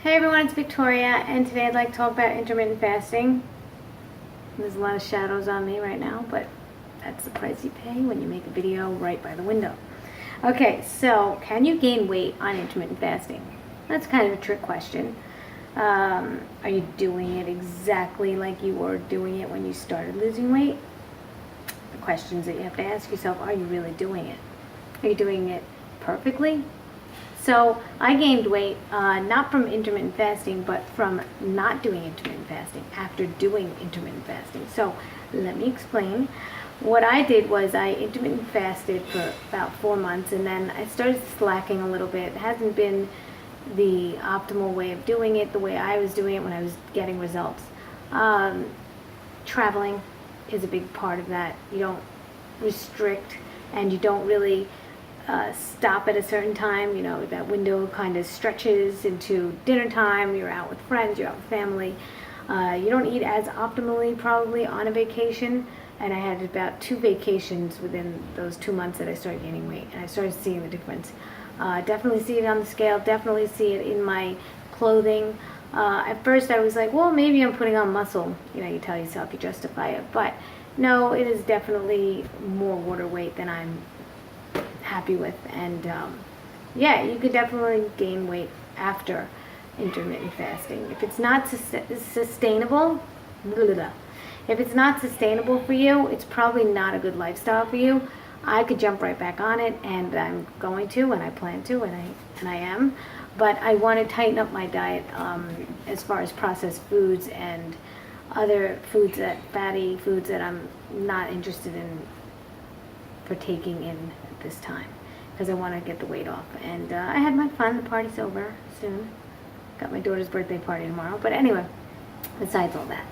Hey everyone, it's Victoria, and today I'd like to talk about intermittent fasting. There's a lot of shadows on me right now, but that's the price you pay when you make a video right by the window. Okay, so can you gain weight on intermittent fasting? That's kind of a trick question. Are you doing it exactly like you were doing it when you started losing weight? The questions that you have to ask yourself, are you really doing it? Are you doing it perfectly? So I gained weight not from intermittent fasting, but from not doing intermittent fasting after doing intermittent fasting. So let me explain. What I did was I intermittent fasted for about 4 months, and then I started slacking a little bit. It hasn't been the optimal way of doing it, the way I was doing it when I was getting results. Traveling is a big part of that. You don't restrict, and you don't really stop at a certain time. You know, that window kind of stretches into dinner time. You're out with friends, you're out with family. You don't eat as optimally probably on a vacation, and I had about 2 vacations within those 2 months that I started gaining weight, and I started seeing the difference. Definitely see it on the scale, definitely see it in my clothing. At first I was like, well, maybe I'm putting on muscle. You know, you tell yourself, you justify it, but no, it is definitely more water weight than I'm happy with. And yeah, you could definitely gain weight after intermittent fasting. If it's not sustainable, if it's not sustainable for you, it's probably not a good lifestyle for you. I could jump right back on it, and I'm going to, and I plan to, and I am. But I want to tighten up my diet as far as processed foods and other foods, fatty foods that I'm not interested in partaking in at this time, because I want to get the weight off. And I had my fun. The party's over soon. Got my daughter's birthday party tomorrow. But anyway, besides all that,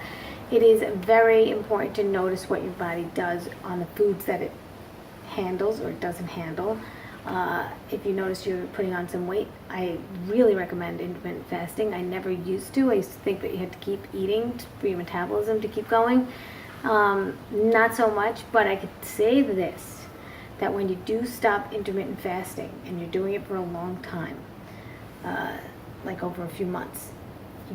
it is very important to notice what your body does on the foods that it handles or doesn't handle. If you notice you're putting on some weight, I really recommend intermittent fasting. I never used to. I used to think that you had to keep eating for your metabolism to keep going. Not so much, but I could say this, that when you do stop intermittent fasting and you're doing it for a long time, like over a few months,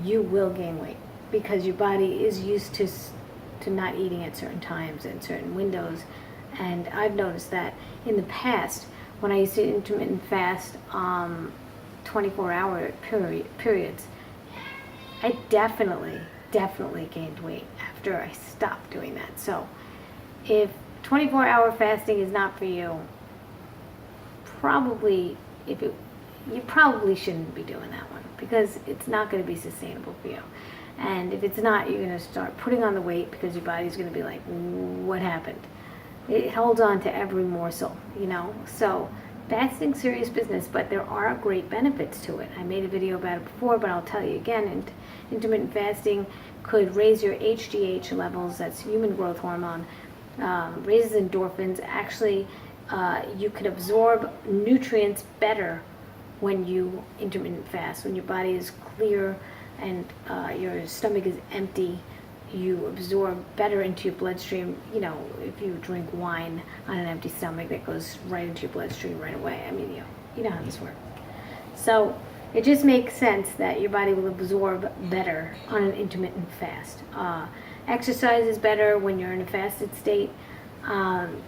you will gain weight, because your body is used to not eating at certain times and certain windows. And I've noticed that in the past, when I used to intermittent fast 24-hour periods, I definitely gained weight after I stopped doing that. So if 24-hour fasting is not for you, you probably shouldn't be doing that one, because it's not going to be sustainable for you. And if it's not, you're going to start putting on the weight, because your body's going to be like, what happened? It holds on to every morsel, you know. So fasting's serious business, but there are great benefits to it. I made a video about it before, but I'll tell you again. Intermittent fasting could raise your HGH levels, that's human growth hormone, raises endorphins. Actually, you can absorb nutrients better when you intermittent fast. When your body is clear and your stomach is empty, you absorb better into your bloodstream. You know, if you drink wine on an empty stomach, that goes right into your bloodstream right away. I mean, you know how this works. So it just makes sense that your body will absorb better on an intermittent fast. Exercise is better when you're in a fasted state.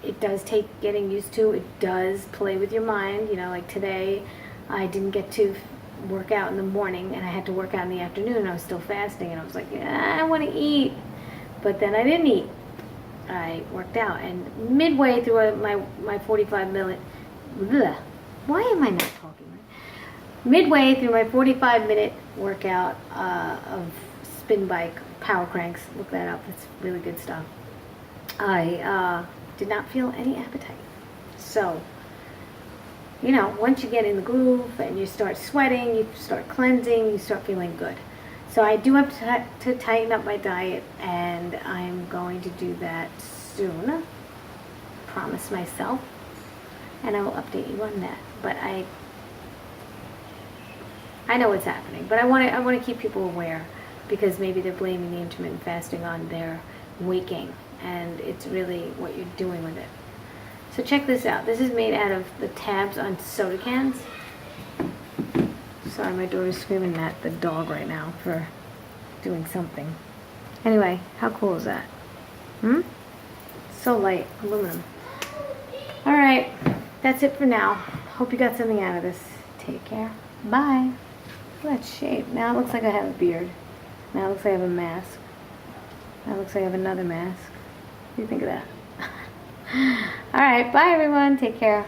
It does take getting used to. It does play with your mind. You know, like today, I didn't get to work out in the morning, and I had to work out in the afternoon, and I was still fasting, and I was like, yeah, I want to eat, but then I didn't eat. I worked out, and midway through my 45-minute, why am I not talking? Midway through my 45-minute workout of spin bike power cranks, look that up, it's really good stuff, I did not feel any appetite. So, you know, once you get in the groove and you start sweating, you start cleansing, you start feeling good. So I do have to tighten up my diet, and I'm going to do that soon. Promise myself. And I will update you on that. But I know what's happening. But I want to keep people aware, because maybe they're blaming the intermittent fasting on their weight gain, and it's really what you're doing with it. So check this out. This is made out of the tabs on soda cans. Sorry, my daughter's screaming at the dog right now for doing something. Anyway, how cool is that? So light, aluminum. Alright, that's it for now. Hope you got something out of this. Take care. Bye. Look at that shape. Now it looks like I have a beard. Now it looks like I have a mask. Now it looks like I have another mask. What do you think of that? Alright, bye everyone. Take care.